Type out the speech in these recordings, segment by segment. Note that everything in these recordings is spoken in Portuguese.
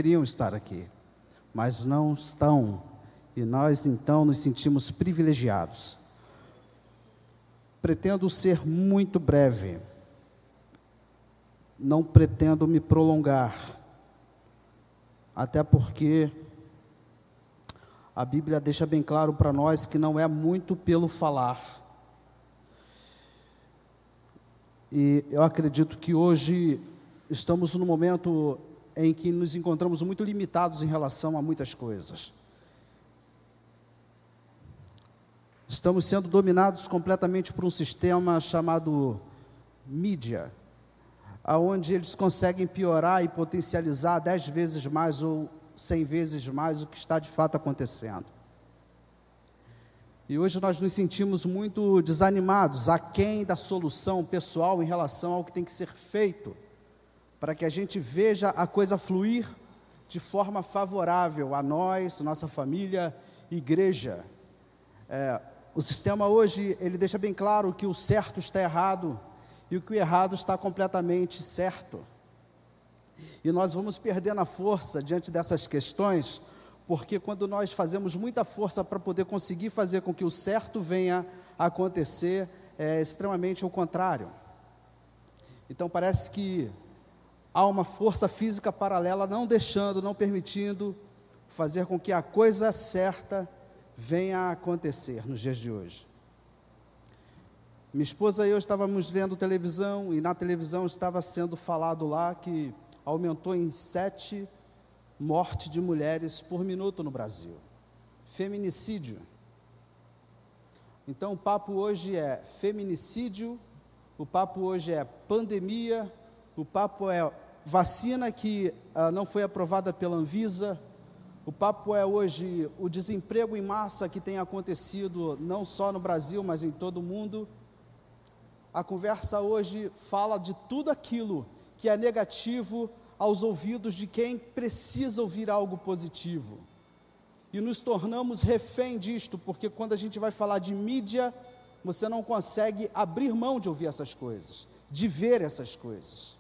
Queriam estar aqui, mas não estão, e nós então nos sentimos privilegiados. Pretendo ser muito breve, não pretendo me prolongar, até porque a Bíblia deixa bem claro para nós que não é muito pelo falar. E eu acredito que hoje estamos num momento em que nos encontramos muito limitados em relação a muitas coisas. Estamos sendo dominados completamente por um sistema chamado mídia, onde eles conseguem piorar e potencializar 10 vezes mais ou 100 vezes mais o que está de fato acontecendo. E hoje nós nos sentimos muito desanimados, aquém da solução pessoal em relação ao que tem que ser feito, para que a gente veja a coisa fluir de forma favorável a nós, nossa família, igreja. O sistema hoje, ele deixa bem claro que o certo está errado e o que o errado está completamente certo. E nós vamos perdendo a força diante dessas questões, porque quando nós fazemos muita força para poder conseguir fazer com que o certo venha a acontecer, é extremamente o contrário. Então parece que há uma força física paralela não deixando, não permitindo fazer com que a coisa certa venha a acontecer nos dias de hoje. Minha esposa e eu estávamos vendo televisão, e na televisão estava sendo falado lá que aumentou em 7 mortes de mulheres por minuto no Brasil. Feminicídio. Então o papo hoje é feminicídio, o papo hoje é pandemia, o papo é vacina que não foi aprovada pela Anvisa, o papo é hoje o desemprego em massa que tem acontecido não só no Brasil, mas em todo o mundo. A conversa hoje fala de tudo aquilo que é negativo aos ouvidos de quem precisa ouvir algo positivo. E nos tornamos refém disto, porque quando a gente vai falar de mídia, você não consegue abrir mão de ouvir essas coisas, de ver essas coisas.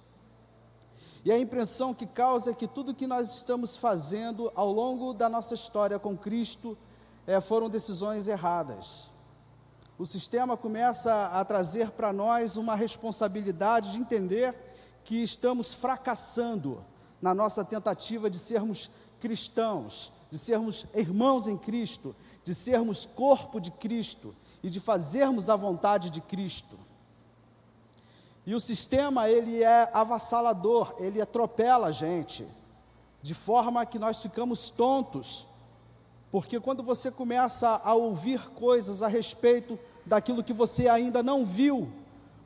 E a impressão que causa é que tudo que nós estamos fazendo ao longo da nossa história com Cristo foram decisões erradas. O sistema começa a trazer para nós uma responsabilidade de entender que estamos fracassando na nossa tentativa de sermos cristãos, de sermos irmãos em Cristo, de sermos corpo de Cristo e de fazermos a vontade de Cristo. E o sistema, ele é avassalador, ele atropela a gente, de forma que nós ficamos tontos, porque quando você começa a ouvir coisas a respeito daquilo que você ainda não viu,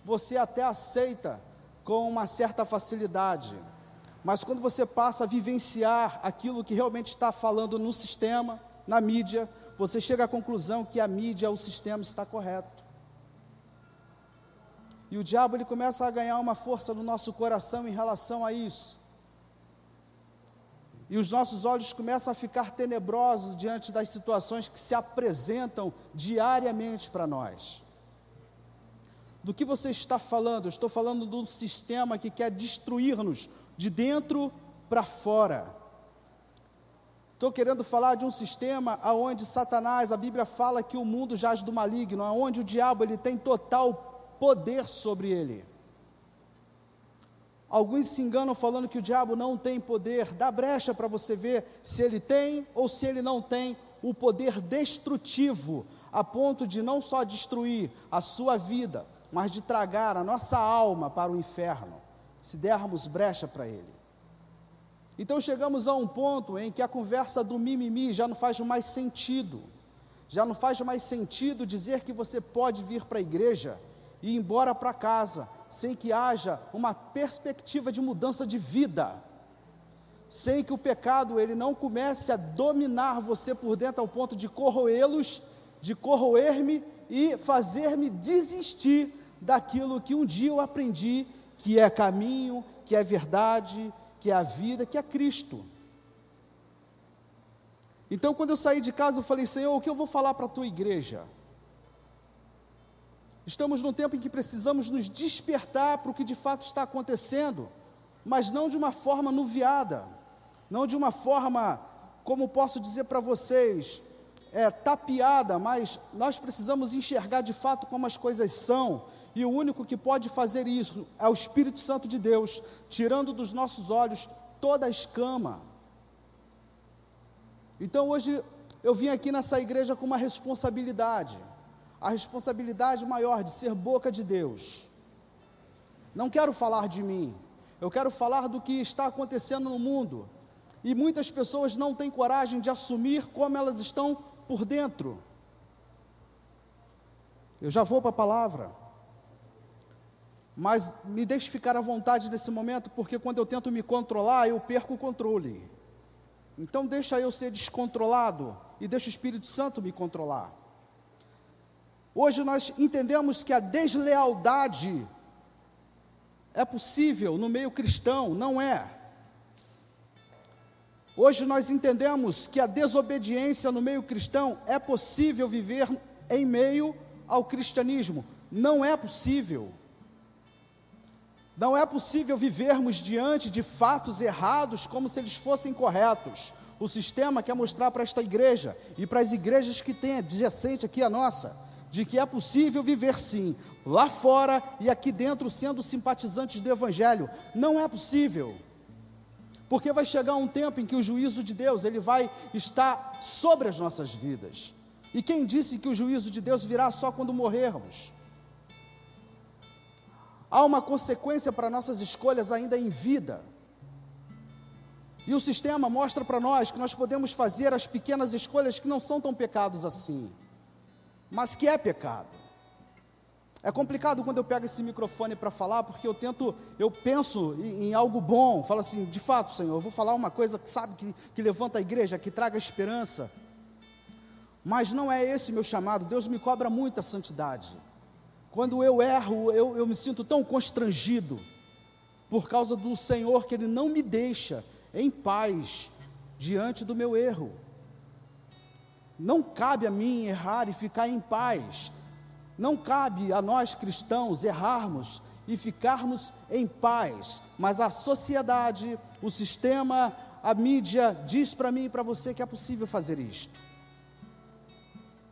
você até aceita com uma certa facilidade, mas quando você passa a vivenciar aquilo que realmente está falando no sistema, na mídia, você chega à conclusão que a mídia, o sistema está correto. E o diabo, ele começa a ganhar uma força no nosso coração em relação a isso. E os nossos olhos começam a ficar tenebrosos diante das situações que se apresentam diariamente para nós. Do que você está falando? Eu estou falando de um sistema que quer destruir-nos de dentro para fora. Estou querendo falar de um sistema onde Satanás, a Bíblia fala que o mundo jaz do maligno, onde o diabo, ele tem total poder sobre ele. Alguns se enganam falando que o diabo não tem poder. Dá brecha para você ver se ele tem ou se ele não tem o poder destrutivo, a ponto de não só destruir a sua vida, mas de tragar a nossa alma para o inferno, se dermos brecha para ele. Então chegamos a um ponto em que a conversa do mimimi já não faz mais sentido. Já não faz mais sentido dizer que você pode vir para a igreja e ir embora para casa, sem que haja uma perspectiva de mudança de vida, sem que o pecado, ele não comece a dominar você por dentro ao ponto de corroê-los, de corroer-me e fazer-me desistir daquilo que um dia eu aprendi, que é caminho, que é verdade, que é a vida, que é Cristo. Então, quando eu saí de casa, eu falei: Senhor, o que eu vou falar para a tua igreja? Estamos num tempo em que precisamos nos despertar para o que de fato está acontecendo, mas não de uma forma nuviada, não de uma forma, como posso dizer para vocês, tapeada, mas nós precisamos enxergar de fato como as coisas são, e o único que pode fazer isso é o Espírito Santo de Deus, tirando dos nossos olhos toda a escama. Então hoje eu vim aqui nessa igreja com uma responsabilidade, a responsabilidade maior de ser boca de Deus. Não quero falar de mim, eu quero falar do que está acontecendo no mundo, e muitas pessoas não têm coragem de assumir como elas estão por dentro. Eu já vou para a palavra, mas me deixe ficar à vontade nesse momento, porque quando eu tento me controlar, eu perco o controle. Então deixa eu ser descontrolado, e deixa o Espírito Santo me controlar. Hoje nós entendemos que a deslealdade é possível no meio cristão, não é? Hoje nós entendemos que a desobediência no meio cristão é possível viver em meio ao cristianismo. Não é possível. Não é possível vivermos diante de fatos errados como se eles fossem corretos. O sistema quer mostrar para esta igreja e para as igrejas que têm adjacente aqui a nossa, de que é possível viver sim, lá fora e aqui dentro sendo simpatizantes do Evangelho. Não é possível. Porque vai chegar um tempo em que o juízo de Deus, ele vai estar sobre as nossas vidas. E quem disse que o juízo de Deus virá só quando morrermos? Há uma consequência para nossas escolhas ainda em vida. E o sistema mostra para nós que nós podemos fazer as pequenas escolhas que não são tão pecados assim, mas que é pecado. É complicado quando eu pego esse microfone para falar, porque eu penso em algo bom, falo assim, de fato, Senhor, eu vou falar uma coisa, sabe, que levanta a igreja, que traga esperança, mas não é esse meu chamado. Deus me cobra muita santidade. Quando eu erro, eu me sinto tão constrangido, por causa do Senhor, que Ele não me deixa em paz, diante do meu erro. Não cabe a mim errar e ficar em paz. Não cabe a nós cristãos errarmos e ficarmos em paz, mas a sociedade, o sistema, a mídia diz para mim e para você que é possível fazer isto.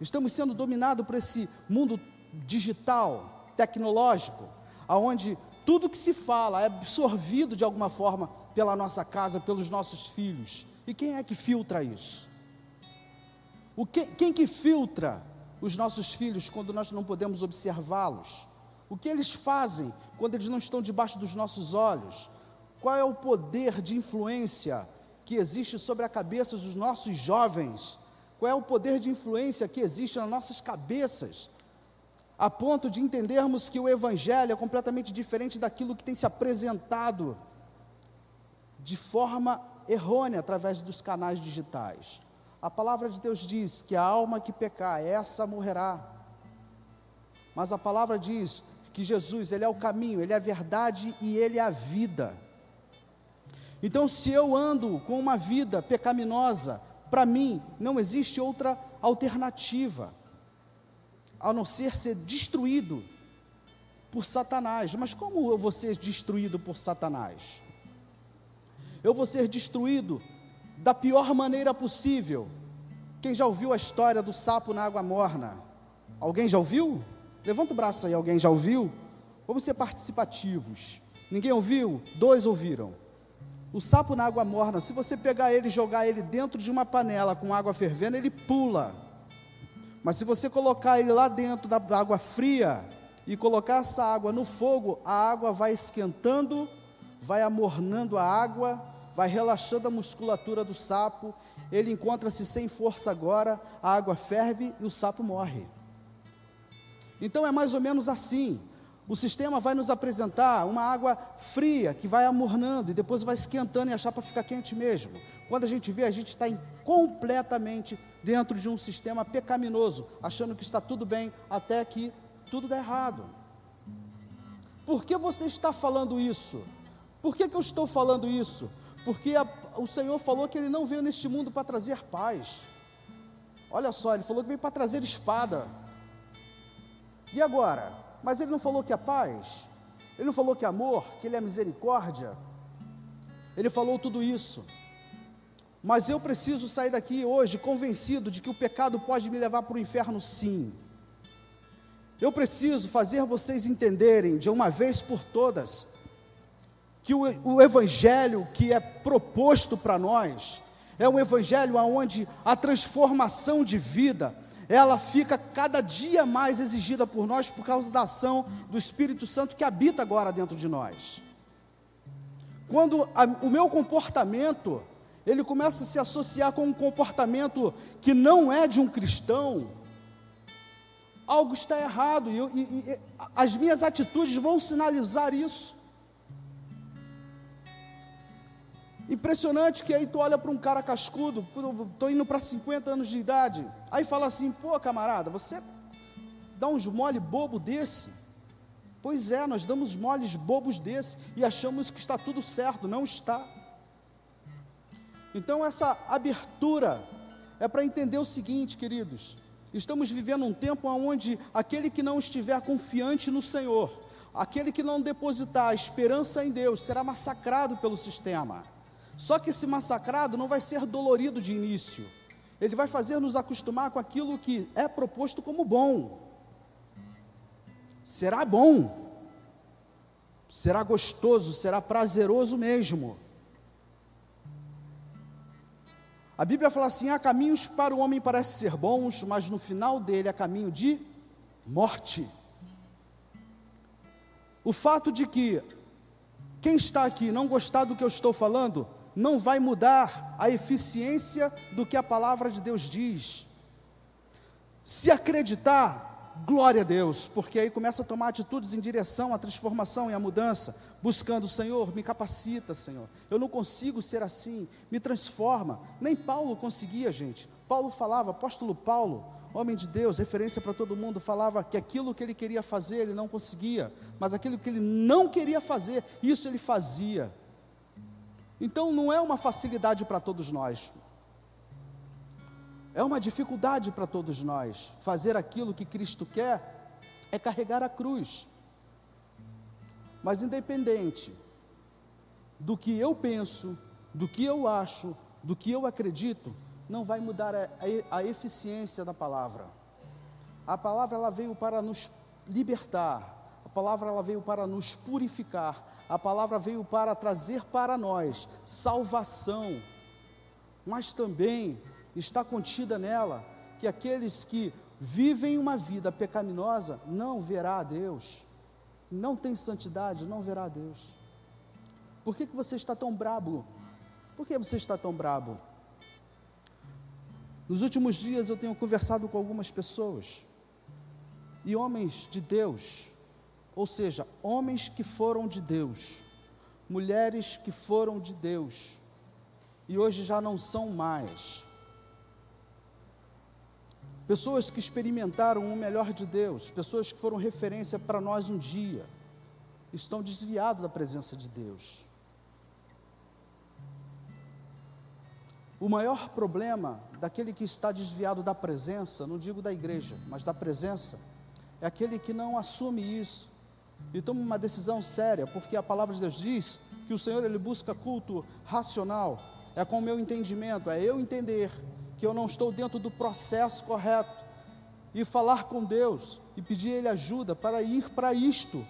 Estamos sendo dominados por esse mundo digital, tecnológico, onde tudo que se fala é absorvido de alguma forma pela nossa casa, pelos nossos filhos. E quem é que filtra isso? Quem que filtra os nossos filhos quando nós não podemos observá-los? O que eles fazem quando eles não estão debaixo dos nossos olhos? Qual é o poder de influência que existe sobre a cabeça dos nossos jovens? Qual é o poder de influência que existe nas nossas cabeças, a ponto de entendermos que o Evangelho é completamente diferente daquilo que tem se apresentado de forma errônea através dos canais digitais? A palavra de Deus diz que a alma que pecar, essa morrerá. Mas a palavra diz que Jesus, Ele é o caminho, Ele é a verdade e Ele é a vida. Então, se eu ando com uma vida pecaminosa, para mim não existe outra alternativa, a não ser destruído por Satanás. Mas como eu vou ser destruído por Satanás? Eu vou ser destruído da pior maneira possível. Quem já ouviu a história do sapo na água morna? Alguém já ouviu? Levanta o braço aí, alguém já ouviu? Vamos ser participativos. Ninguém ouviu? 2 ouviram. O sapo na água morna, se você pegar ele e jogar ele dentro de uma panela com água fervendo, ele pula. Mas se você colocar ele lá dentro da água fria e colocar essa água no fogo, a água vai esquentando, vai amornando a água, vai relaxando a musculatura do sapo, ele encontra-se sem força agora, a água ferve e o sapo morre. Então é mais ou menos assim. O sistema vai nos apresentar uma água fria que vai amornando e depois vai esquentando e achar para ficar quente mesmo. Quando a gente vê, a gente está completamente dentro de um sistema pecaminoso, achando que está tudo bem, até que tudo dá errado. Por que você está falando isso? Por que eu estou falando isso? Porque o Senhor falou que Ele não veio neste mundo para trazer paz. Olha só, Ele falou que veio para trazer espada. E agora? Mas Ele não falou que é paz? Ele não falou que é amor? Que Ele é misericórdia? Ele falou tudo isso. mas eu preciso sair daqui hoje convencido de que o pecado pode me levar para o inferno, sim. Eu preciso fazer vocês entenderem, de uma vez por todas, que o evangelho que é proposto para nós, é um evangelho onde a transformação de vida, ela fica cada dia mais exigida por nós, por causa da ação do Espírito Santo que habita agora dentro de nós. Quando o meu comportamento, ele começa a se associar com um comportamento que não é de um cristão, algo está errado, e as minhas atitudes vão sinalizar isso. Impressionante que aí tu olha para um cara cascudo, estou indo para 50 anos de idade, aí fala assim, pô camarada, você dá uns mole bobo desse? Pois é, nós damos moles bobos desse, e achamos que está tudo certo, não está. Então essa abertura é para entender o seguinte, queridos, estamos vivendo um tempo onde aquele que não estiver confiante no Senhor, aquele que não depositar a esperança em Deus, será massacrado pelo sistema. Só que esse massacrado não vai ser dolorido de início, ele vai fazer nos acostumar com aquilo que é proposto como bom. Será bom, será gostoso, será prazeroso mesmo. A Bíblia fala assim, há caminhos para o homem parecem ser bons, mas no final dele há caminho de morte. O fato de que quem está aqui não gostar do que eu estou falando, não vai mudar a eficiência do que a palavra de Deus diz. Se acreditar, glória a Deus, porque aí começa a tomar atitudes em direção à transformação e à mudança, buscando o Senhor, me capacita, Senhor, eu não consigo ser assim, me transforma. Nem Paulo conseguia, gente. Paulo falava, apóstolo Paulo, homem de Deus, referência para todo mundo, falava que aquilo que ele queria fazer, ele não conseguia, mas aquilo que ele não queria fazer, isso ele fazia. Então não é uma facilidade para todos nós, é uma dificuldade para todos nós. Fazer aquilo que Cristo quer é carregar a cruz. Mas independente do que eu penso, do que eu acho, do que eu acredito, não vai mudar a eficiência da palavra. A palavra ela veio para nos libertar, a palavra ela veio para nos purificar, a palavra veio para trazer para nós salvação, mas também está contida nela que aqueles que vivem uma vida pecaminosa não verá a Deus, não tem santidade, não verá a Deus. Por que você está tão brabo? Por que você está tão brabo? Nos últimos dias eu tenho conversado com algumas pessoas, e homens de Deus, ou seja, homens que foram de Deus, mulheres que foram de Deus, e hoje já não são mais. Pessoas que experimentaram o melhor de Deus, pessoas que foram referência para nós um dia, estão desviados da presença de Deus. O maior problema daquele que está desviado da presença, não digo da igreja, mas da presença, é aquele que não assume isso, e toma uma decisão séria, porque a palavra de Deus diz que o Senhor ele busca culto racional, é com o meu entendimento, é eu entender que eu não estou dentro do processo correto, e falar com Deus, e pedir a Ele ajuda para ir para isto,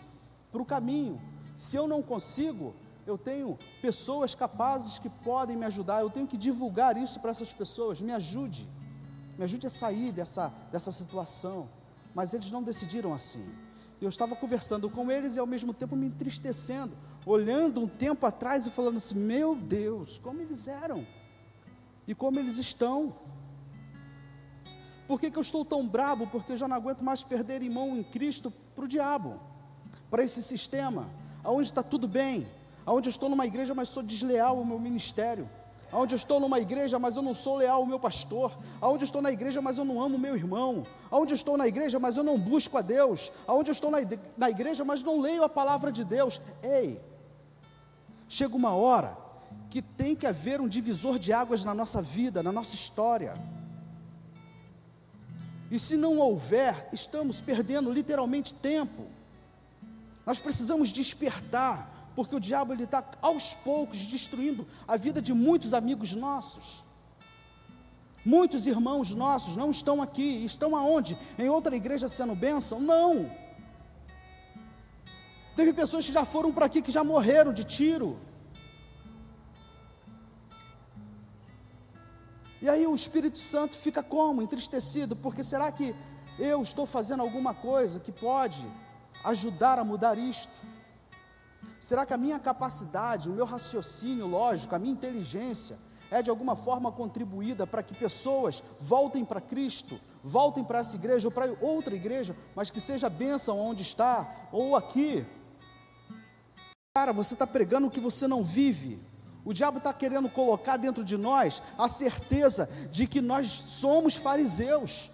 para o caminho. Se eu não consigo, eu tenho pessoas capazes que podem me ajudar, eu tenho que divulgar isso para essas pessoas, me ajude a sair dessa situação, mas eles não decidiram assim. Eu estava conversando com eles e ao mesmo tempo me entristecendo, olhando um tempo atrás e falando assim, meu Deus, como eles eram, e como eles estão. Por que eu estou tão brabo? Porque eu já não aguento mais perder irmão em Cristo para o diabo, para esse sistema, aonde está tudo bem, aonde eu estou numa igreja, mas sou desleal ao meu ministério, aonde eu estou numa igreja, mas eu não sou leal ao meu pastor, aonde eu estou na igreja, mas eu não amo o meu irmão, aonde eu estou na igreja, mas eu não busco a Deus, aonde eu estou na igreja, mas não leio a palavra de Deus. Ei, chega uma hora que tem que haver um divisor de águas na nossa vida, na nossa história, e se não houver, estamos perdendo literalmente tempo. Nós precisamos despertar, porque o diabo ele está aos poucos destruindo a vida de muitos amigos nossos. Muitos irmãos nossos não estão aqui, estão aonde? Em outra igreja sendo bênção? Não. Teve pessoas que já foram para aqui, que já morreram de tiro. E aí o Espírito Santo fica como? Entristecido, porque será que eu estou fazendo alguma coisa que pode ajudar a mudar isto? Será que a minha capacidade, o meu raciocínio lógico, a minha inteligência é de alguma forma contribuída para que pessoas voltem para Cristo, voltem para essa igreja ou para outra igreja, mas que seja bênção onde está, ou aqui? Cara, você está pregando o que você não vive. O diabo está querendo colocar dentro de nós a certeza de que nós somos fariseus.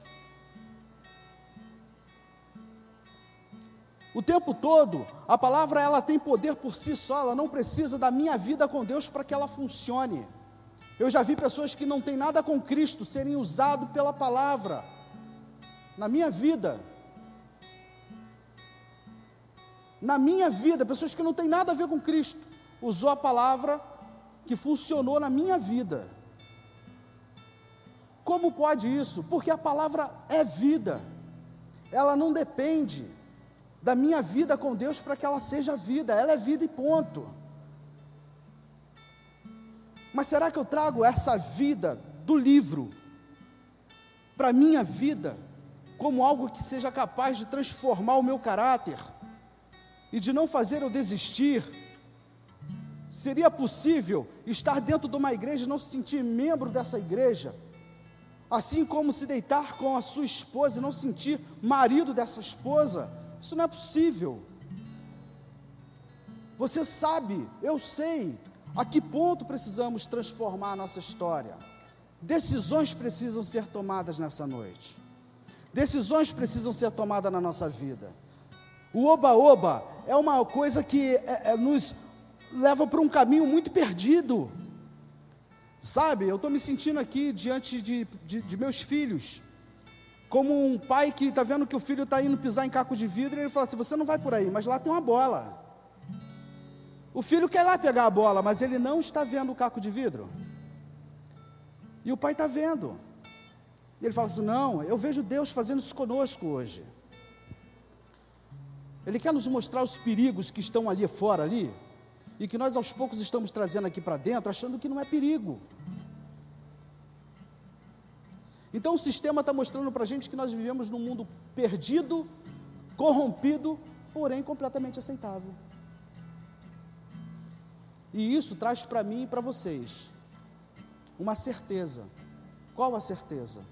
O tempo todo, a palavra ela tem poder por si só, ela não precisa da minha vida com Deus para que ela funcione. Eu já vi pessoas que não têm nada com Cristo serem usadas pela palavra, na minha vida, pessoas que não têm nada a ver com Cristo, usou a palavra que funcionou na minha vida. Como pode isso? Porque a palavra é vida, ela não depende da minha vida com Deus para que ela seja vida, ela é vida e ponto. Mas será que eu trago essa vida do livro para a minha vida, como algo que seja capaz de transformar o meu caráter, e de não fazer eu desistir? Seria possível estar dentro de uma igreja e não se sentir membro dessa igreja, assim como se deitar com a sua esposa e não se sentir marido dessa esposa? Isso não é possível. Você sabe, eu sei, a que ponto precisamos transformar a nossa história. Decisões precisam ser tomadas nessa noite, decisões precisam ser tomadas na nossa vida. O oba-oba é uma coisa que nos leva para um caminho muito perdido, sabe? Eu estou me sentindo aqui diante de meus filhos, como um pai que está vendo que o filho está indo pisar em caco de vidro, e ele fala assim: você não vai por aí, mas lá tem uma bola. O filho quer lá pegar a bola, mas ele não está vendo o caco de vidro, e o pai está vendo, e ele fala assim: não, eu vejo Deus fazendo isso conosco hoje. Ele quer nos mostrar os perigos que estão ali fora, ali, e que nós aos poucos estamos trazendo aqui para dentro, achando que não é perigo. Então o sistema está mostrando para a gente que nós vivemos num mundo perdido, corrompido, porém completamente aceitável. E isso traz para mim e para vocês uma certeza. Qual a certeza?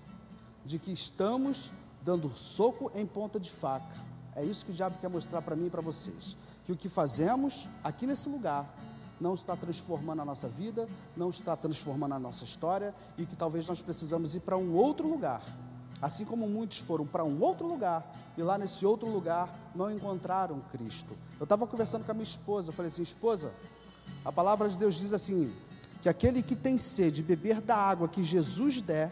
De que estamos dando soco em ponta de faca. É isso que o diabo quer mostrar para mim e para vocês, que o que fazemos aqui nesse lugar não está transformando a nossa vida, não está transformando a nossa história, e que talvez nós precisamos ir para um outro lugar, assim como muitos foram para um outro lugar, e lá nesse outro lugar não encontraram Cristo. Eu estava conversando com a minha esposa, eu falei assim: esposa, a palavra de Deus diz assim, que aquele que tem sede, beber da água que Jesus der,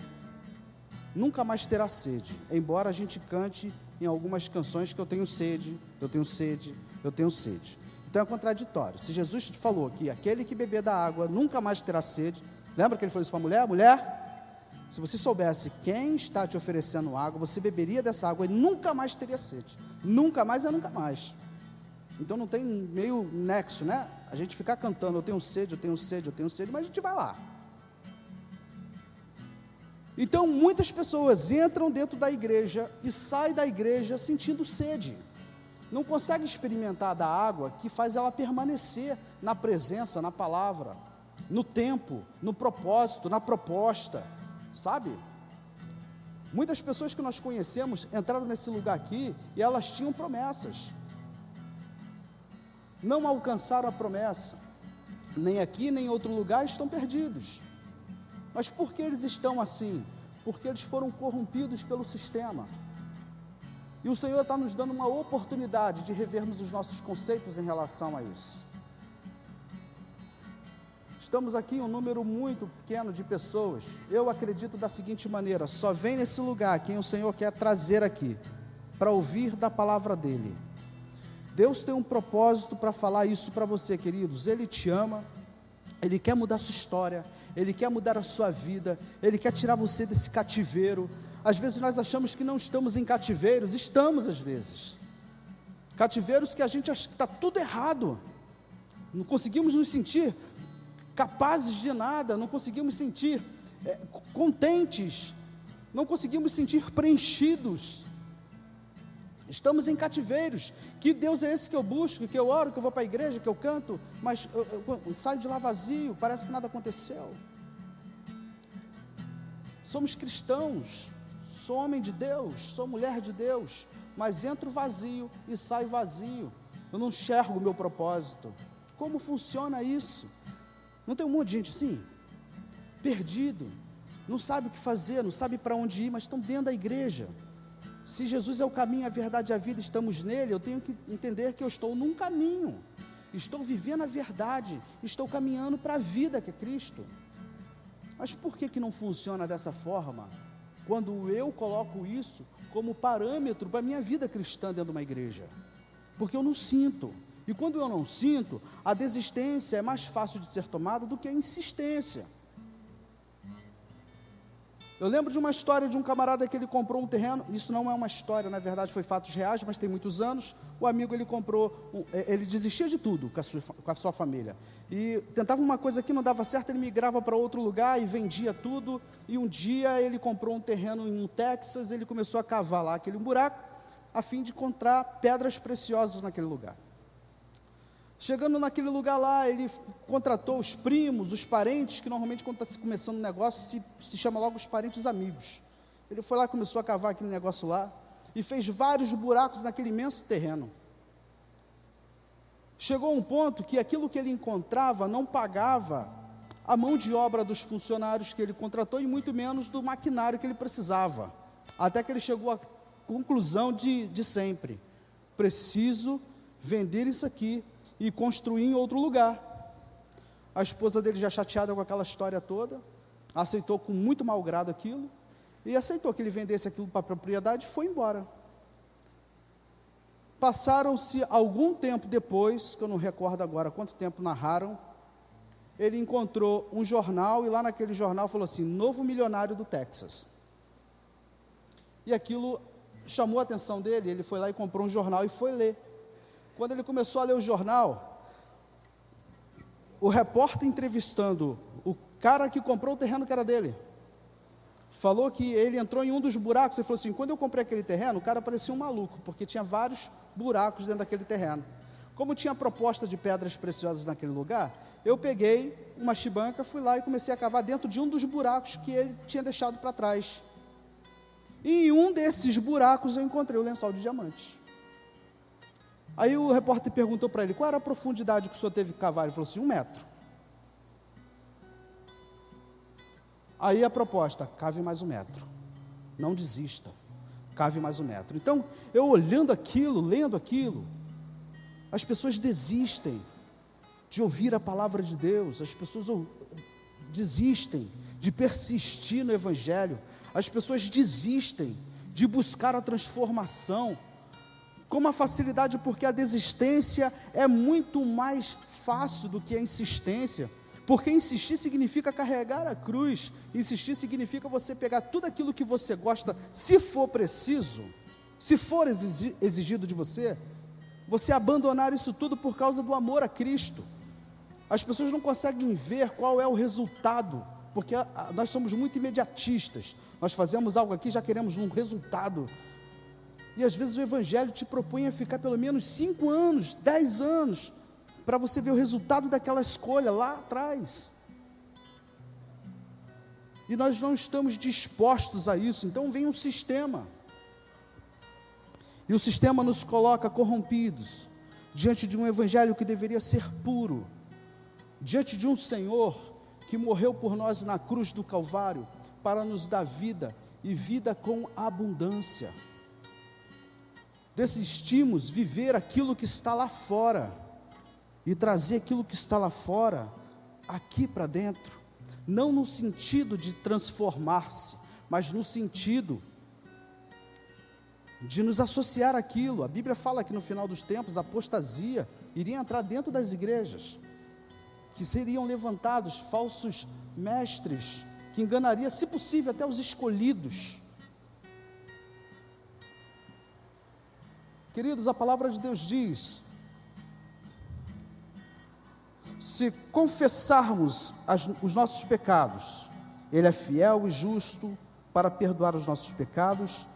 nunca mais terá sede, embora a gente cante em algumas canções que eu tenho sede, eu tenho sede, eu tenho sede. Então é contraditório. Se Jesus falou que aquele que beber da água nunca mais terá sede, lembra que ele falou isso para a mulher? Mulher, se você soubesse quem está te oferecendo água, você beberia dessa água e nunca mais teria sede. Nunca mais é nunca mais. Então não tem meio nexo, né? A gente ficar cantando: eu tenho sede, eu tenho sede, eu tenho sede, mas a gente vai lá. Então muitas pessoas entram dentro da igreja e saem da igreja sentindo sede, não conseguem experimentar da água que faz ela permanecer na presença, na palavra, no tempo, no propósito, na proposta, sabe? Muitas pessoas que nós conhecemos entraram nesse lugar aqui e elas tinham promessas, não alcançaram a promessa, nem aqui nem em outro lugar, estão perdidos. Mas por que eles estão assim? Porque eles foram corrompidos pelo sistema. E o Senhor está nos dando uma oportunidade de revermos os nossos conceitos em relação a isso. Estamos aqui um número muito pequeno de pessoas. Eu acredito da seguinte maneira: só vem nesse lugar quem o Senhor quer trazer aqui, para ouvir da palavra dEle. Deus tem um propósito para falar isso para você, queridos. Ele te ama, Ele quer mudar a sua história, Ele quer mudar a sua vida, Ele quer tirar você desse cativeiro. Às vezes nós achamos que não estamos em cativeiros, estamos às vezes. Cativeiros que a gente acha que está tudo errado, não conseguimos nos sentir capazes de nada, não conseguimos sentir contentes, não conseguimos sentir preenchidos. Estamos em cativeiros. Que Deus é esse que eu busco, que eu oro, que eu vou para a igreja, que eu canto, mas eu saio de lá vazio, parece que nada aconteceu. Somos cristãos, sou homem de Deus, sou mulher de Deus, mas entro vazio e saio vazio, eu não enxergo o meu propósito. Como funciona isso? Não tem um monte de gente assim, perdido, não sabe o que fazer, não sabe para onde ir, mas estão dentro da igreja. Se Jesus é o caminho, a verdade e a vida, estamos nele, eu tenho que entender que eu estou num caminho, estou vivendo a verdade, estou caminhando para a vida que é Cristo. Mas por que não funciona dessa forma, quando eu coloco isso como parâmetro para a minha vida cristã dentro de uma igreja? Porque eu não sinto, e quando eu não sinto, a desistência é mais fácil de ser tomada do que a insistência. Eu lembro de uma história de um camarada que ele comprou um terreno. Isso não é uma história, na verdade foi fatos reais, mas tem muitos anos. O amigo, ele comprou, ele desistia de tudo com a sua família, e tentava uma coisa que não dava certo, ele migrava para outro lugar e vendia tudo. E um dia ele comprou um terreno em Texas, ele começou a cavar lá aquele buraco, a fim de encontrar pedras preciosas naquele lugar. Chegando naquele lugar lá, ele contratou os primos, os parentes, que normalmente quando está se começando um negócio, se chama logo os parentes amigos. Ele foi lá, começou a cavar aquele negócio lá, e fez vários buracos naquele imenso terreno. Chegou a um ponto que aquilo que ele encontrava não pagava a mão de obra dos funcionários que ele contratou, e muito menos do maquinário que ele precisava. Até que ele chegou à conclusão de sempre: preciso vender isso aqui e construir em outro lugar. A esposa dele, já chateada com aquela história toda, aceitou com muito mau grado aquilo, e aceitou que ele vendesse aquilo para a propriedade e foi embora. Passaram-se algum tempo depois, que eu não recordo agora quanto tempo narraram, ele encontrou um jornal, e lá naquele jornal falou assim: novo milionário do Texas. E aquilo chamou a atenção dele, ele foi lá e comprou um jornal e foi ler. Quando ele começou a ler o jornal, o repórter entrevistando o cara que comprou o terreno que era dele, falou que ele entrou em um dos buracos. Ele falou assim: quando eu comprei aquele terreno, o cara parecia um maluco, porque tinha vários buracos dentro daquele terreno. Como tinha proposta de pedras preciosas naquele lugar, eu peguei uma chibanca, fui lá e comecei a cavar dentro de um dos buracos que ele tinha deixado para trás. E em um desses buracos eu encontrei o lençol de diamantes. Aí o repórter perguntou para ele: qual era a profundidade que o senhor teve que cavar? Ele falou assim: 1 metro. Aí a proposta: cave mais 1 metro, não desista, cave mais 1 metro. Então, eu olhando aquilo, lendo aquilo, as pessoas desistem de ouvir a palavra de Deus, as pessoas desistem de persistir no Evangelho, as pessoas desistem de buscar a transformação com uma facilidade, porque a desistência é muito mais fácil do que a insistência, porque insistir significa carregar a cruz, insistir significa você pegar tudo aquilo que você gosta, se for preciso, se for exigido de você, você abandonar isso tudo por causa do amor a Cristo. As pessoas não conseguem ver qual é o resultado, porque nós somos muito imediatistas, nós fazemos algo aqui, já queremos um resultado. E às vezes o Evangelho te propõe a ficar pelo menos 5 anos, 10 anos, para você ver o resultado daquela escolha lá atrás. E nós não estamos dispostos a isso. Então vem um sistema, e o sistema nos coloca corrompidos, diante de um Evangelho que deveria ser puro, diante de um Senhor que morreu por nós na cruz do Calvário, para nos dar vida, e vida com abundância. Desistimos viver aquilo que está lá fora, e trazer aquilo que está lá fora, aqui para dentro, não no sentido de transformar-se, mas no sentido de nos associar àquilo. A Bíblia fala que no final dos tempos a apostasia iria entrar dentro das igrejas, que seriam levantados falsos mestres, que enganaria, se possível, até os escolhidos. Queridos, a palavra de Deus diz: se confessarmos os nossos pecados, Ele é fiel e justo para perdoar os nossos pecados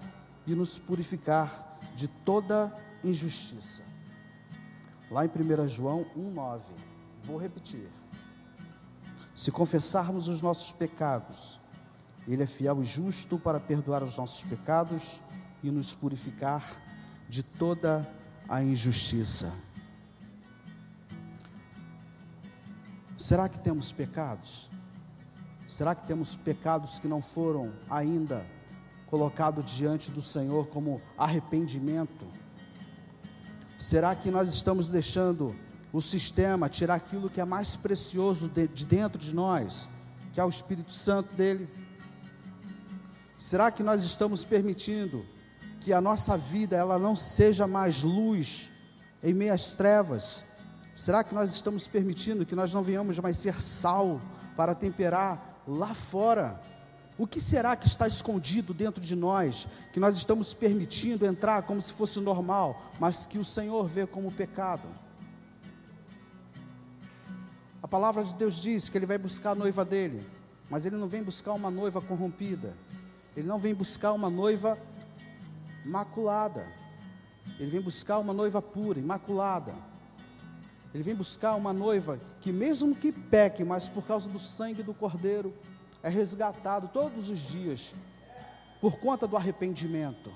e nos purificar de toda injustiça. Lá em 1 João 1,9, vou repetir: se confessarmos os nossos pecados, Ele é fiel e justo para perdoar os nossos pecados e nos purificar de toda a injustiça. Será que temos pecados? Será que temos pecados que não foram ainda colocados diante do Senhor como arrependimento? Será que nós estamos deixando o sistema tirar aquilo que é mais precioso de dentro de nós, que é o Espírito Santo dele? Será que nós estamos permitindo que a nossa vida ela não seja mais luz em meio às trevas? Será que nós estamos permitindo que nós não venhamos mais ser sal para temperar lá fora? O que será que está escondido dentro de nós, que nós estamos permitindo entrar como se fosse normal, mas que o Senhor vê como pecado? A palavra de Deus diz que Ele vai buscar a noiva dele, mas Ele não vem buscar uma noiva corrompida, Ele não vem buscar uma noiva maculada, Ele vem buscar uma noiva pura, imaculada. Ele vem buscar uma noiva que, mesmo que peque, mas por causa do sangue do Cordeiro, é resgatado todos os dias, por conta do arrependimento.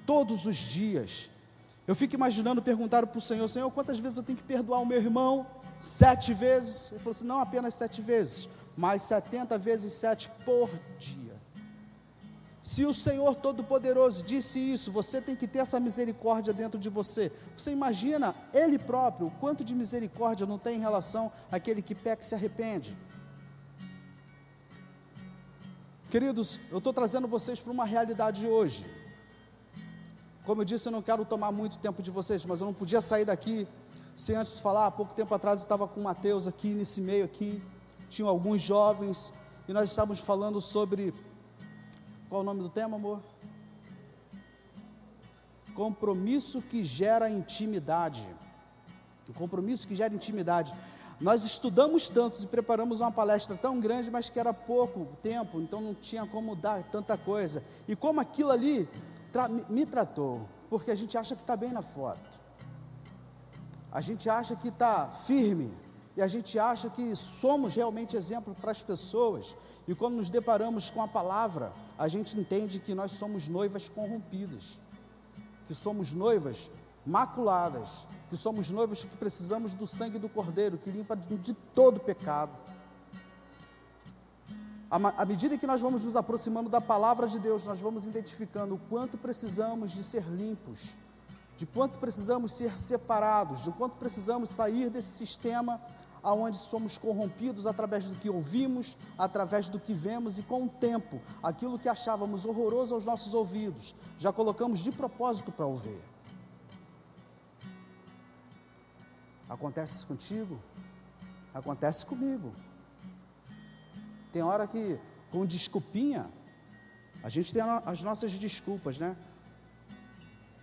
Todos os dias. Eu fico imaginando, perguntaram para o Senhor: Senhor, quantas vezes eu tenho que perdoar o meu irmão? 7 vezes? Ele falou assim: não apenas 7 vezes, mas 70 vezes 7 por dia. Se o Senhor Todo-Poderoso disse isso, você tem que ter essa misericórdia dentro de você. Você imagina Ele próprio, o quanto de misericórdia não tem em relação àquele que peca e se arrepende? Queridos, eu estou trazendo vocês para uma realidade hoje. Como eu disse, eu não quero tomar muito tempo de vocês, mas eu não podia sair daqui sem antes falar. Há pouco tempo atrás eu estava com o Mateus aqui, nesse meio aqui, tinham alguns jovens, e nós estávamos falando sobre... Qual o nome do tema, amor? Compromisso que gera intimidade. O compromisso que gera intimidade. Nós estudamos tanto e preparamos uma palestra tão grande, mas que era pouco tempo, então não tinha como dar tanta coisa. E como aquilo ali me tratou, porque a gente acha que está bem na foto, a gente acha que está firme, e a gente acha que somos realmente exemplo para as pessoas, e quando nos deparamos com a palavra, a gente entende que nós somos noivas corrompidas, que somos noivas maculadas, que somos noivos que precisamos do sangue do Cordeiro, que limpa de todo pecado. À medida que nós vamos nos aproximando da palavra de Deus, nós vamos identificando o quanto precisamos de ser limpos, de quanto precisamos ser separados, de quanto precisamos sair desse sistema aonde somos corrompidos através do que ouvimos, através do que vemos, e com o tempo, aquilo que achávamos horroroso aos nossos ouvidos, já colocamos de propósito para ouvir. Acontece isso contigo? Acontece comigo. Tem hora que, com desculpinha, a gente tem as nossas desculpas, né?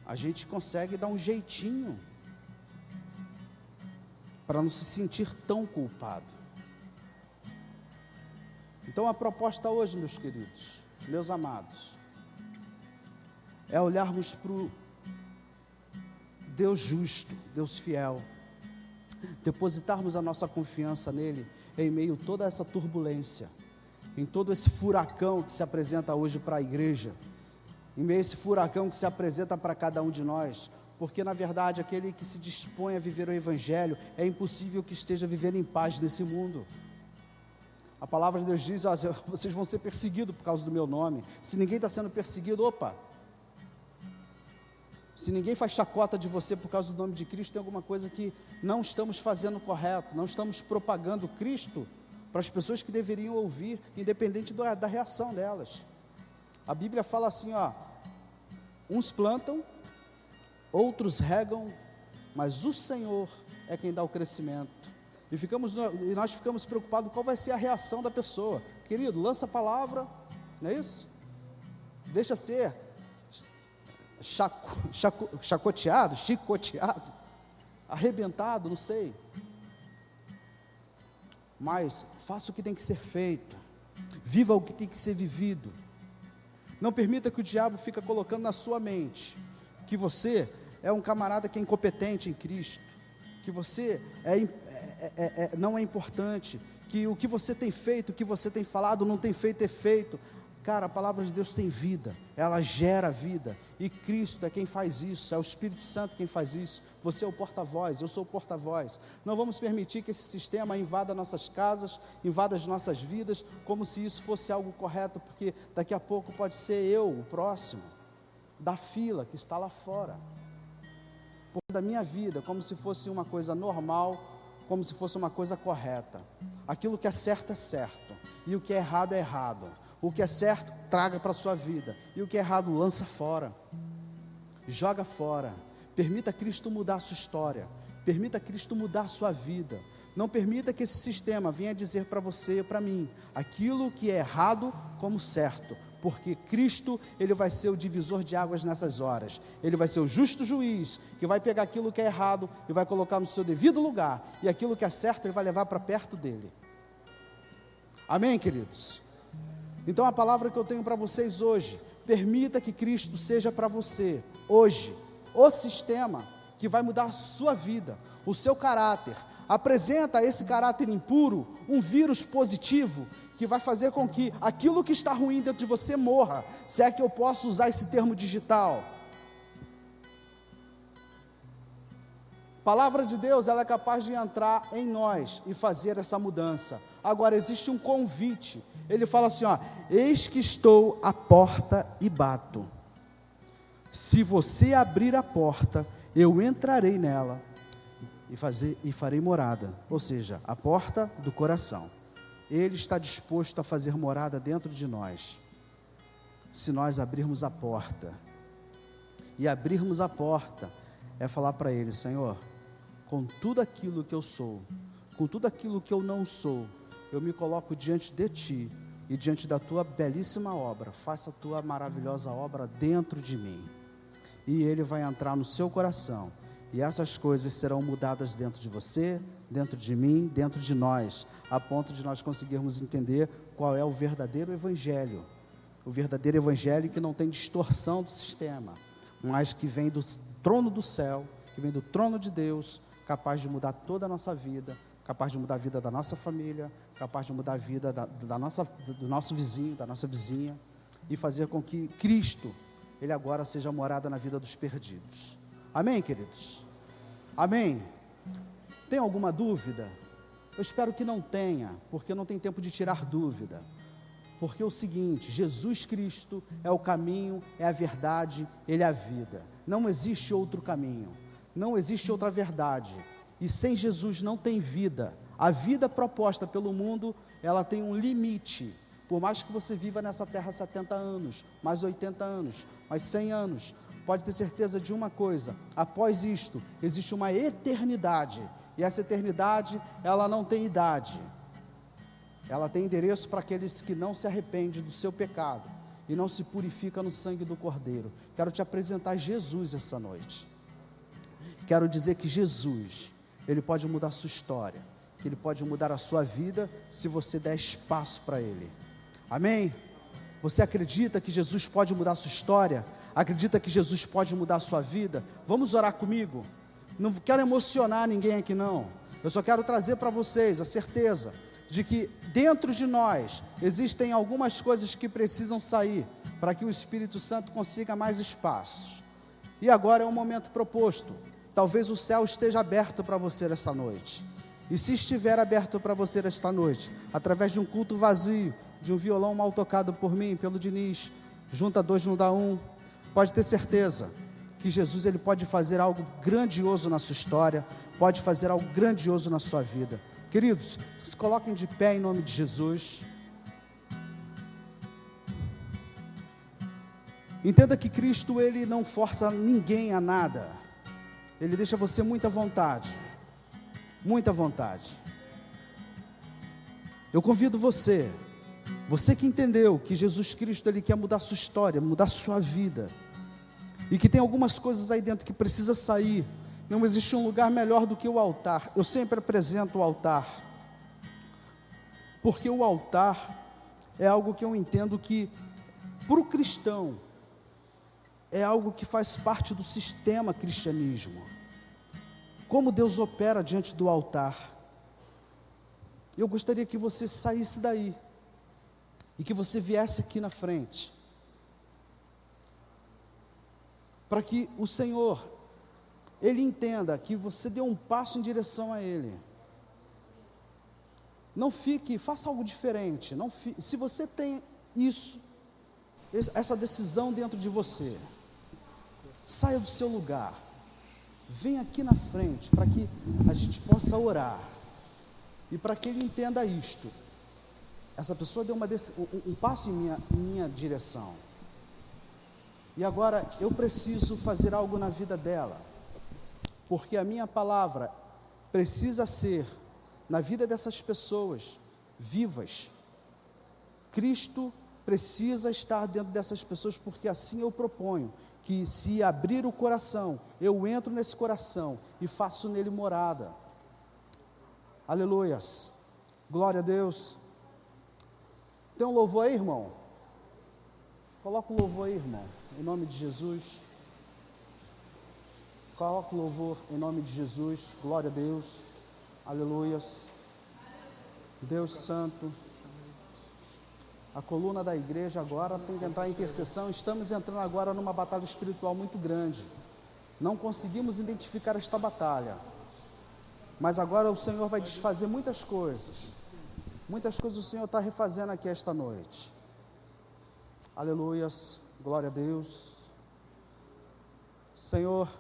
A gente consegue dar um jeitinho para não se sentir tão culpado. Então a proposta hoje, meus queridos, meus amados, é olharmos para o Deus justo, Deus fiel, depositarmos a nossa confiança nele em meio a toda essa turbulência, em todo esse furacão que se apresenta hoje para a igreja, em meio a esse furacão que se apresenta para cada um de nós, porque na verdade aquele que se dispõe a viver o Evangelho, é impossível que esteja vivendo em paz nesse mundo. A palavra de Deus diz: vocês vão ser perseguidos por causa do meu nome. Se ninguém está sendo perseguido, se ninguém faz chacota de você por causa do nome de Cristo, tem alguma coisa que não estamos fazendo correto, não estamos propagando Cristo para as pessoas que deveriam ouvir, independente da reação delas. A Bíblia fala assim, Uns plantam, outros regam, mas o Senhor é quem dá o crescimento. E nós ficamos preocupados qual vai ser a reação da pessoa. Querido, lança a palavra, não é isso? Deixa ser chacoteado, chicoteado, arrebentado, não sei. Mas faça o que tem que ser feito, viva o que tem que ser vivido. Não permita que o diabo fique colocando na sua mente que você é um camarada que é incompetente em Cristo, que você não é importante, que o que você tem feito, o que você tem falado não tem feito efeito. Cara, a palavra de Deus tem vida, ela gera vida, e Cristo é quem faz isso, é o Espírito Santo quem faz isso. Você é o porta-voz, eu sou o porta-voz. Não vamos permitir que esse sistema invada nossas casas, invada as nossas vidas, como se isso fosse algo correto, porque daqui a pouco pode ser eu, o próximo, da fila que está lá fora, da minha vida, como se fosse uma coisa normal, como se fosse uma coisa correta. Aquilo que é certo, e o que é errado. O que é certo, traga para a sua vida, e o que é errado, lança fora, joga fora. Permita Cristo mudar a sua história, permita Cristo mudar a sua vida. Não permita que esse sistema venha dizer para você e para mim aquilo que é errado como certo, porque Cristo, Ele vai ser o divisor de águas nessas horas. Ele vai ser o justo juiz, que vai pegar aquilo que é errado e vai colocar no seu devido lugar, e aquilo que é certo Ele vai levar para perto dEle. Amém, queridos? Então a palavra que eu tenho para vocês hoje, permita que Cristo seja para você, hoje, o sistema que vai mudar a sua vida, o seu caráter. Apresenta a esse caráter impuro um vírus positivo, que vai fazer com que aquilo que está ruim dentro de você morra, se é que eu posso usar esse termo digital. A palavra de Deus, ela é capaz de entrar em nós e fazer essa mudança. Agora existe um convite. Ele fala assim, eis que estou à porta e bato. Se você abrir a porta, eu entrarei nela e farei morada. Ou seja, a porta do coração. Ele está disposto a fazer morada dentro de nós, se nós abrirmos a porta. E abrirmos a porta é falar para Ele, Senhor, com tudo aquilo que eu sou, com tudo aquilo que eu não sou, eu me coloco diante de Ti e diante da Tua belíssima obra. Faça a Tua maravilhosa obra dentro de mim. E Ele vai entrar no seu coração, e essas coisas serão mudadas dentro de você, dentro de mim, dentro de nós, a ponto de nós conseguirmos entender qual é o verdadeiro evangelho. O verdadeiro evangelho que não tem distorção do sistema, mas que vem do trono do céu, que vem do trono de Deus, capaz de mudar toda a nossa vida, capaz de mudar a vida da nossa família, capaz de mudar a vida do nosso vizinho, da nossa vizinha, e fazer com que Cristo, Ele agora seja morada na vida dos perdidos. Amém, queridos? Amém? Tem alguma dúvida? Eu espero que não tenha, porque não tem tempo de tirar dúvida. Porque é o seguinte, Jesus Cristo é o caminho, é a verdade, Ele é a vida. Não existe outro caminho, não existe outra verdade. E sem Jesus não tem vida. A vida proposta pelo mundo, ela tem um limite. Por mais que você viva nessa terra 70 anos, mais 80 anos, mais 100 anos, pode ter certeza de uma coisa: após isto, existe uma eternidade. E essa eternidade, ela não tem idade. Ela tem endereço para aqueles que não se arrependem do seu pecado e não se purifica no sangue do Cordeiro. Quero te apresentar Jesus essa noite. Quero dizer que Jesus, Ele pode mudar a sua história, que Ele pode mudar a sua vida, se você der espaço para Ele. Amém? Você acredita que Jesus pode mudar a sua história? Acredita que Jesus pode mudar a sua vida? Vamos orar comigo? Não quero emocionar ninguém aqui não. Eu só quero trazer para vocês a certeza de que dentro de nós existem algumas coisas que precisam sair para que o Espírito Santo consiga mais espaço. E agora é o momento proposto. Talvez o céu esteja aberto para você esta noite. E se estiver aberto para você esta noite, através de um culto vazio, de um violão mal tocado por mim, pelo Diniz, junta dois não dá um, pode ter certeza que Jesus, Ele pode fazer algo grandioso na sua história, pode fazer algo grandioso na sua vida. Queridos, se coloquem de pé em nome de Jesus. Entenda que Cristo, Ele não força ninguém a nada. Ele deixa você muita vontade. Muita vontade. Eu convido você que entendeu que Jesus Cristo, Ele quer mudar sua história, mudar sua vida, e que tem algumas coisas aí dentro que precisa sair. Não existe um lugar melhor do que o altar. Eu sempre apresento o altar, porque o altar é algo que eu entendo que, para o cristão, é algo que faz parte do sistema cristianismo. Como Deus opera diante do altar. Eu gostaria que você saísse daí, e que você viesse aqui na frente, para que o Senhor, Ele entenda que você deu um passo em direção a Ele. Não fique, faça algo diferente. Não fique, se você tem isso, essa decisão dentro de você, saia do seu lugar, venha aqui na frente, para que a gente possa orar, e para que Ele entenda isto. Essa pessoa deu um passo em minha direção, e agora eu preciso fazer algo na vida dela, porque a minha palavra precisa ser, na vida dessas pessoas, vivas. Cristo precisa estar dentro dessas pessoas, porque assim eu proponho, que se abrir o coração, eu entro nesse coração, e faço nele morada. Aleluias, glória a Deus. Tem um louvor aí, irmão? Coloca um louvor aí, irmão, em nome de Jesus. Coloca o louvor em nome de Jesus, glória a Deus, aleluias, Deus santo. A coluna da igreja agora tem que entrar em intercessão. Estamos entrando agora numa batalha espiritual muito grande. Não conseguimos identificar esta batalha, mas agora o Senhor vai desfazer muitas coisas. Muitas coisas o Senhor está refazendo aqui esta noite. Aleluias, glória a Deus. Senhor,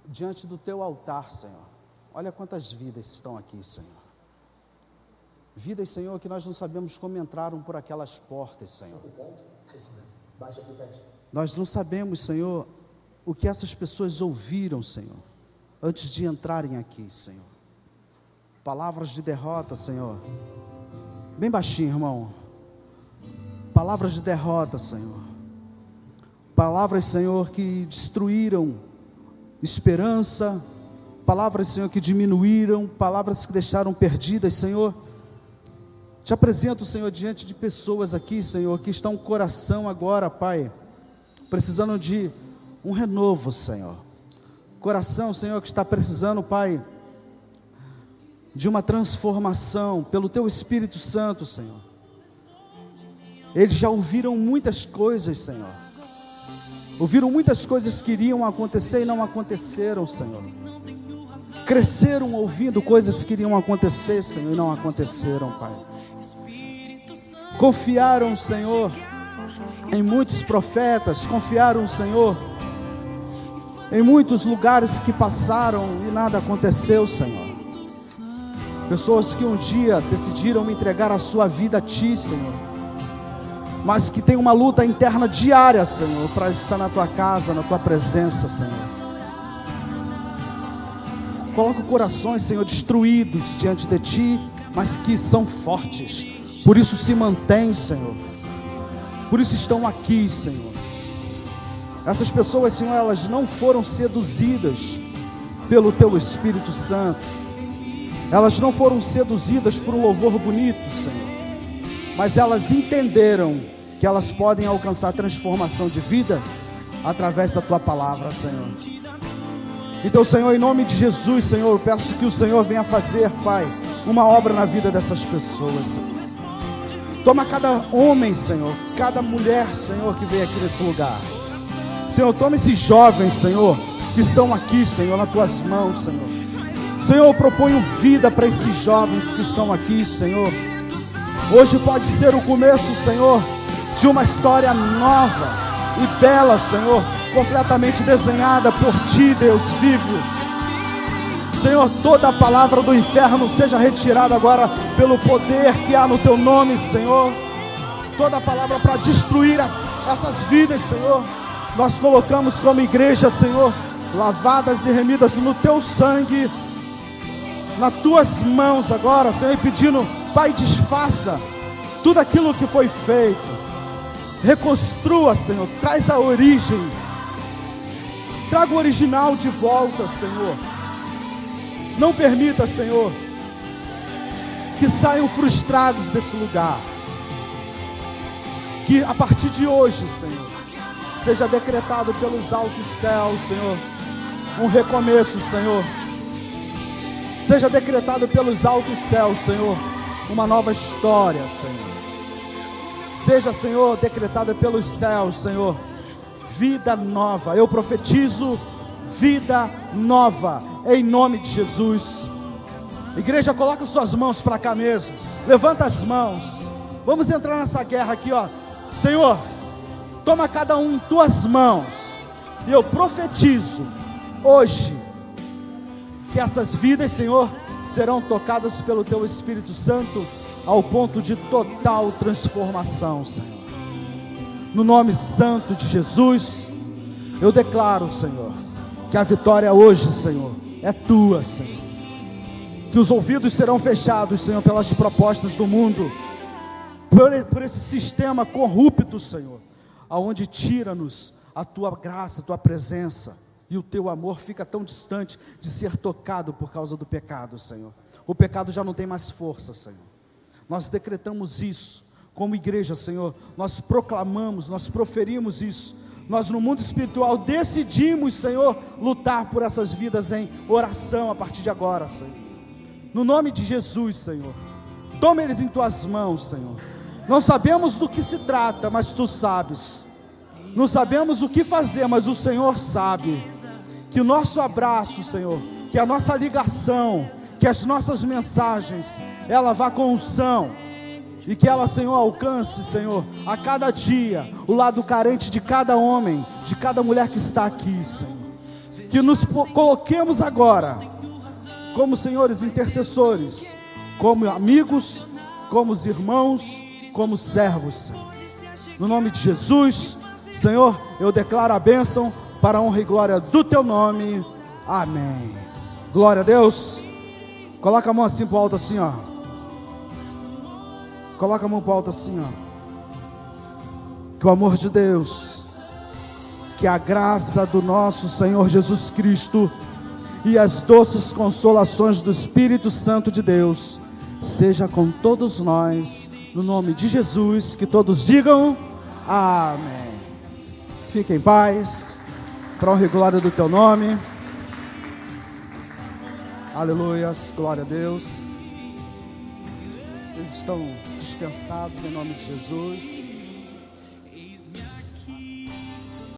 diante do teu altar, Senhor, olha quantas vidas estão aqui, Senhor. Vidas, Senhor, que nós não sabemos como entraram por aquelas portas, Senhor. Nós não sabemos, Senhor, o que essas pessoas ouviram, Senhor, antes de entrarem aqui, Senhor. Palavras de derrota, Senhor. Bem baixinho, irmão. Palavras de derrota, Senhor. Palavras, Senhor, que destruíram esperança. Palavras, Senhor, que diminuíram. Palavras que deixaram perdidas, Senhor. Te apresento, Senhor, diante de pessoas aqui, Senhor, que estão com o coração agora, Pai, precisando de um renovo, Senhor. Coração, Senhor, que está precisando, Pai, de uma transformação pelo Teu Espírito Santo, Senhor. Eles já ouviram muitas coisas, Senhor. Ouviram muitas coisas que iriam acontecer e não aconteceram, Senhor. Cresceram ouvindo coisas que iriam acontecer, Senhor, e não aconteceram, Pai. Confiaram, Senhor, em muitos profetas. Confiaram, Senhor, em muitos lugares que passaram e nada aconteceu, Senhor. Pessoas que um dia decidiram entregar a sua vida a Ti, Senhor, mas que tem uma luta interna diária, Senhor, para estar na Tua casa, na Tua presença, Senhor. Coloca corações, Senhor, destruídos diante de Ti, mas que são fortes, por isso se mantêm, Senhor, por isso estão aqui, Senhor. Essas pessoas, Senhor, elas não foram seduzidas pelo Teu Espírito Santo, elas não foram seduzidas por um louvor bonito, Senhor, mas elas entenderam que elas podem alcançar transformação de vida através da Tua palavra, Senhor. Então, Senhor, em nome de Jesus, Senhor, eu peço que o Senhor venha fazer, Pai, uma obra na vida dessas pessoas, Senhor. Toma cada homem, Senhor, cada mulher, Senhor, que veio aqui nesse lugar. Senhor, toma esses jovens, Senhor, que estão aqui, Senhor, nas Tuas mãos, Senhor. Senhor, eu proponho vida para esses jovens que estão aqui, Senhor. Hoje pode ser o começo, Senhor, de uma história nova e bela, Senhor, completamente desenhada por Ti, Deus vivo. Senhor, toda a palavra do inferno seja retirada agora pelo poder que há no Teu nome, Senhor. Toda a palavra para destruir Essas vidas, Senhor, nós colocamos como igreja, Senhor, lavadas e remidas no Teu sangue, nas Tuas mãos agora, Senhor, e pedindo, Pai, desfaça tudo aquilo que foi feito, reconstrua, Senhor, traz a origem, traga o original de volta, Senhor. Não permita, Senhor, que saiam frustrados desse lugar. Que a partir de hoje, Senhor, seja decretado pelos altos céus, Senhor, um recomeço, Senhor. Seja decretado pelos altos céus, Senhor, uma nova história, Senhor. Seja, Senhor, decretada pelos céus, Senhor, vida nova. Eu profetizo vida nova, em nome de Jesus. Igreja, coloca suas mãos para cá mesmo. Levanta as mãos. Vamos entrar nessa guerra aqui, ó. Senhor, toma cada um em tuas mãos. E eu profetizo hoje que essas vidas, Senhor, serão tocadas pelo Teu Espírito Santo ao ponto de total transformação, Senhor. No nome santo de Jesus, eu declaro, Senhor, que a vitória hoje, Senhor, é Tua, Senhor. Que os ouvidos serão fechados, Senhor, pelas propostas do mundo, por esse sistema corrupto, Senhor, aonde tira-nos a Tua graça, a Tua presença, e o Teu amor fica tão distante de ser tocado por causa do pecado, Senhor. O pecado já não tem mais força, Senhor. Nós decretamos isso como igreja, Senhor. Nós proclamamos, nós proferimos isso. Nós no mundo espiritual decidimos, Senhor, lutar por essas vidas em oração a partir de agora, Senhor. No nome de Jesus, Senhor, toma eles em Tuas mãos, Senhor. Não sabemos do que se trata, mas Tu sabes. Não sabemos o que fazer, mas o Senhor sabe. Que o nosso abraço, Senhor, que a nossa ligação, que as nossas mensagens, ela vá com unção, e que ela, Senhor, alcance, Senhor, a cada dia, o lado carente de cada homem, de cada mulher que está aqui, Senhor. Que nos coloquemos agora como, senhores, intercessores, como amigos, como irmãos, como servos, Senhor. No nome de Jesus, Senhor, eu declaro a bênção para a honra e glória do Teu nome. Amém. Glória a Deus. Coloca a mão assim para o alto, assim, ó. Coloca a mão para o alto assim, ó. Que o amor de Deus, que a graça do nosso Senhor Jesus Cristo e as doces consolações do Espírito Santo de Deus seja com todos nós, no nome de Jesus. Que todos digam amém. Fiquem em paz, para a honra e glória do Teu nome. Aleluias, glória a Deus. Vocês estão dispensados em nome de Jesus.